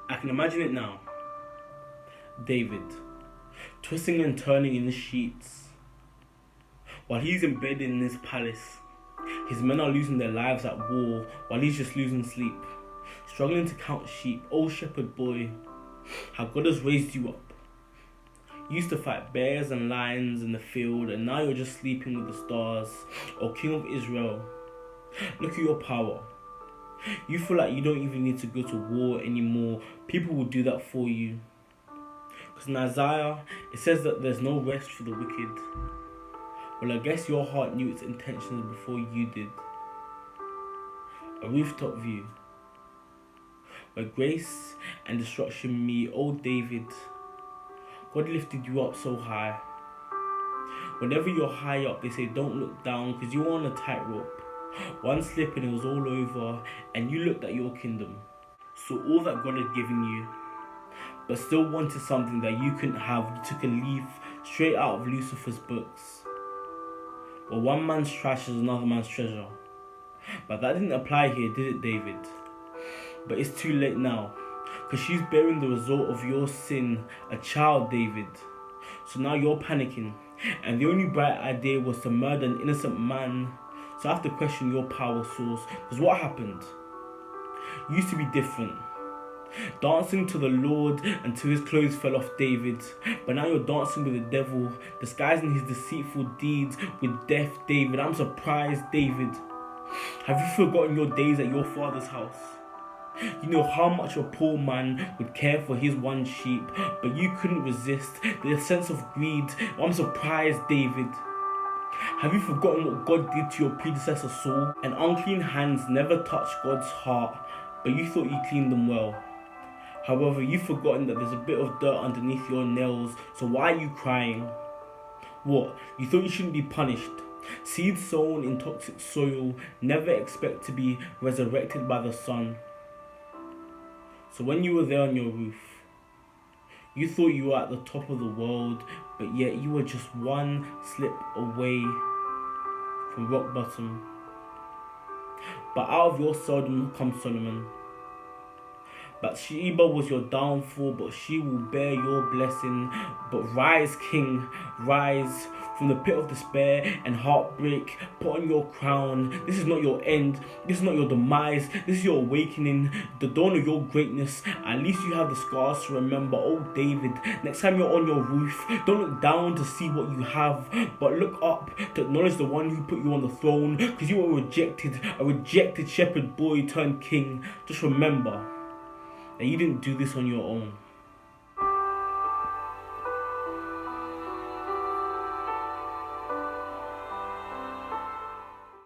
I can imagine it now. David, twisting and turning in the sheets. While he's embedded in his palace, his men are losing their lives at war while he's just losing sleep. Struggling to count sheep. Oh shepherd boy, how God has raised you up. You used to fight bears and lions in the field, and now you're just sleeping with the stars. Oh King of Israel, look at your power. You feel like you don't even need to go to war anymore. People will do that for you. Because in Isaiah, it says that there's no rest for the wicked. Well, I guess your heart knew its intentions before you did. A rooftop view, where grace and destruction meet. Oh David, God lifted you up so high. Whenever you're high up, they say don't look down because you're on a tightrope. One slip and it was all over, and you looked at your kingdom. So all that God had given you, but still wanted something that you couldn't have. You took a leaf straight out of Lucifer's books. Well, one man's trash is another man's treasure. But that didn't apply here, did it, David? But it's too late now, because she's bearing the result of your sin, a child, David. So now you're panicking, and the only bright idea was to murder an innocent man. So I have to question your power source, because what happened? You used to be different, dancing to the Lord until his clothes fell off David. But now you're dancing with the devil, disguising his deceitful deeds with death, David. I'm surprised, David. Have you forgotten your days at your father's house? You know how much a poor man would care for his one sheep, but you couldn't resist the sense of greed. I'm surprised, David. Have you forgotten what God did to your predecessor Saul? And unclean hands never touched God's heart, but you thought you cleaned them well. However, you've forgotten that there's a bit of dirt underneath your nails, so why are you crying? What? You thought you shouldn't be punished? Seeds sown in toxic soil never expect to be resurrected by the sun. So when you were there on your roof, you thought you were at the top of the world, but yet you were just one slip away from rock bottom. But out of your Sodom comes Solomon. Bathsheba was your downfall, but she will bear your blessing. But rise, King, rise from the pit of despair and heartbreak. Put on your crown. This is not your end. This is not your demise. This is your awakening, the dawn of your greatness. At least you have the scars to remember. Oh, David, next time you're on your roof, don't look down to see what you have, but look up to acknowledge the one who put you on the throne, because you were rejected, a rejected shepherd boy turned king. Just remember that you didn't do this on your own.